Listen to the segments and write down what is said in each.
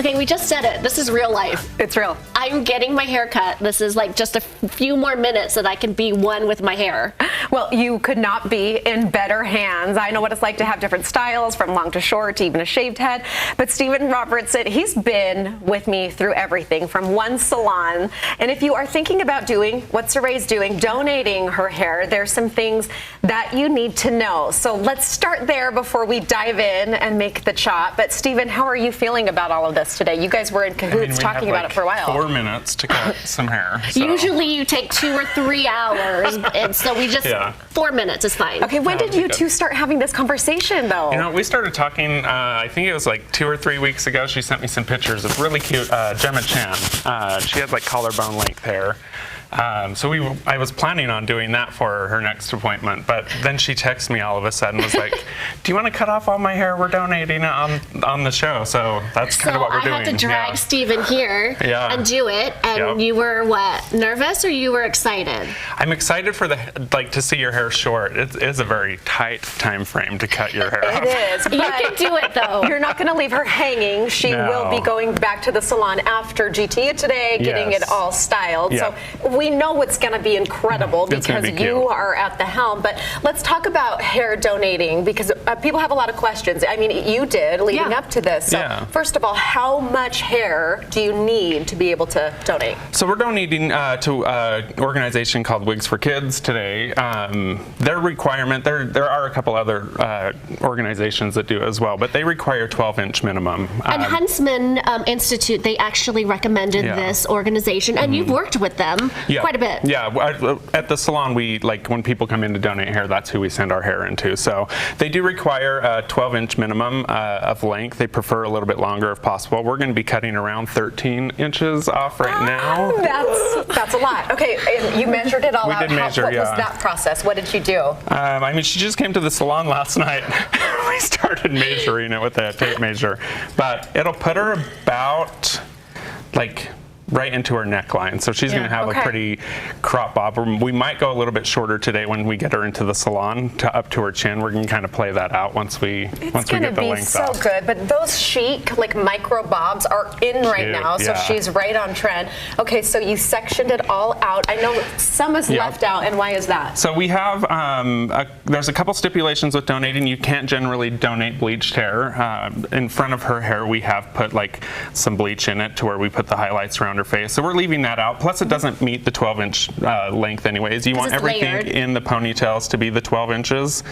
Okay, we just said it. This is real life. It's real. I'm getting my hair cut. This is like just a few more minutes that I can be one with my hair. Well, you could not be in better hands. I know what it's like to have different styles, from long to short to even a shaved head. But Stephen Robertson, he's been with me through everything from one salon. And if you are thinking about doing what Surae's doing, donating her hair, there's some things that you need to know. So let's start there before we dive in and make the chop. But Stephen, how are you feeling about all of this today? You guys were in cahoots talking about it for a while. 4 minutes to cut some hair. So. Usually you take 2 or 3 hours, and so we just 4 minutes is fine. Okay, when did you two start having this conversation, though? You know, we started talking, I think it was like 2 or 3 weeks ago. She sent me some pictures of really cute Surae Chinn. She had like collarbone length hair. So I was planning on doing that for her next appointment, but then she texted me all of a sudden, was like, "Do you want to cut off all my hair? We're donating it on the show." So that's kind of what we're doing. So I had to drag Stephen here and do it, and you were what, nervous or you were excited? I'm excited for to see your hair short. It is a very tight time frame to cut your hair off. It is. But you can do it though. You're not going to leave her hanging. She will be going back to the salon after GT today, getting it all styled. So we know it's going to be incredible because you are at the helm. But let's talk about hair donating, because people have a lot of questions. I mean, you did leading up to this. So first of all, how much hair do you need to be able to donate? So we're donating to an organization called Wigs for Kids today. Their requirement, there are a couple other organizations that do as well, but they require 12-inch minimum. And Huntsman Institute, they actually recommended this organization, and you've worked with them quite a bit. Yeah, at the salon, we when people come in to donate hair, that's who we send our hair into. So they do require a 12-inch minimum of length. They prefer a little bit longer if possible. We're going to be cutting around 13 inches off right now. That's a lot. Okay, and you measured it all out. We did measure, what was that process? What did you do? I mean, she just came to the salon last night. We started measuring it with a tape measure, but it'll put her about right into her neckline. So she's going to have a pretty crop bob. We might go a little bit shorter today when we get her into the salon up to her chin. We're going to kind of play that out once we get the length off. It's going to be so good. But those chic micro bobs are in right now, so she's right on trend. Okay, so you sectioned it all out. I know some is left out, and why is that? So we have there's a couple stipulations with donating. You can't generally donate bleached hair. In front of her hair, we have put some bleach in it to where we put the highlights around her face. So we're leaving that out. Plus, it doesn't meet the 12-inch length anyways. You want everything in the ponytails to be the 12 inches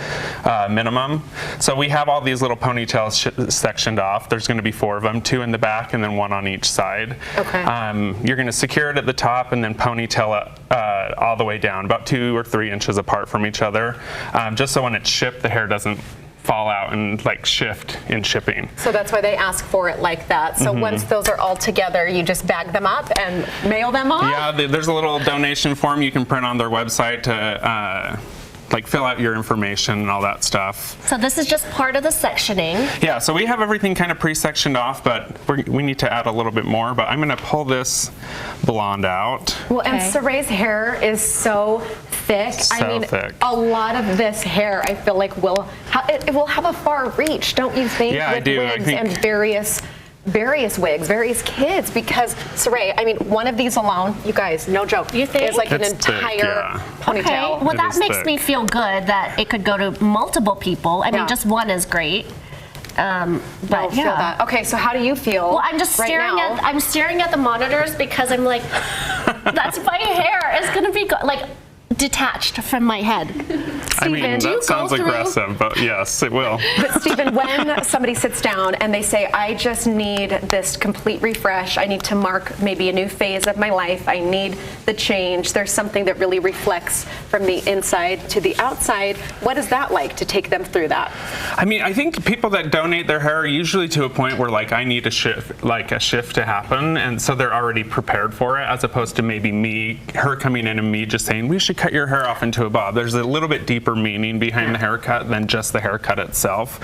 minimum. So we have all these little ponytails sectioned off. There's going to be 4 of them, 2 in the back and then 1 on each side. Okay. You're going to secure it at the top and then ponytail it all the way down, about 2 or 3 inches apart from each other, just so when it's shipped, the hair doesn't fall out and shift in shipping. So that's why they ask for it like that. So once those are all together, you just bag them up and mail them off? Yeah, there's a little donation form you can print on their website to fill out your information and all that stuff. So this is just part of the sectioning. Yeah, so we have everything kind of pre-sectioned off, but we need to add a little bit more. But I'm going to pull this blonde out. Well, and Surae's hair is so thick. Thick. A lot of this hair, I feel like will have a far reach, don't you think? Yeah, I do. Wigs and various wigs, various kids, because Surae, one of these alone, you guys, no joke, you think? is an entire ponytail. Okay. Well, that makes me feel good that it could go to multiple people. I mean, just one is great. But feel that. Okay, so how do you feel? Well, I'm just staring at the monitors because I'm like, that's my hair is gonna be detached from my head. Stephen, that sounds aggressive, but yes, it will. But Stephen, when somebody sits down and they say, I just need this complete refresh, I need to mark maybe a new phase of my life, I need the change, there's something that really reflects from the inside to the outside, what is that like to take them through that? I think people that donate their hair are usually to a point where I need a shift to happen, and so they're already prepared for it, as opposed to maybe her coming in and me just saying, we should cut your hair off into a bob, there's a little bit deeper meaning behind the haircut than just the haircut itself.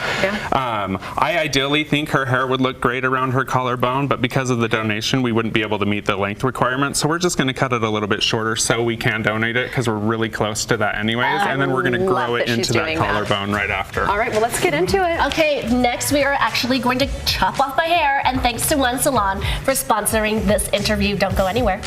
I ideally think her hair would look great around her collarbone, but because of the donation, we wouldn't be able to meet the length requirements. So we're just going to cut it a little bit shorter so we can donate it, because we're really close to that anyways. And then we're going to grow it into that collarbone right after. All right, well, let's get into it. Okay, next we are actually going to chop off my hair, and thanks to One Salon for sponsoring this interview. Don't go anywhere.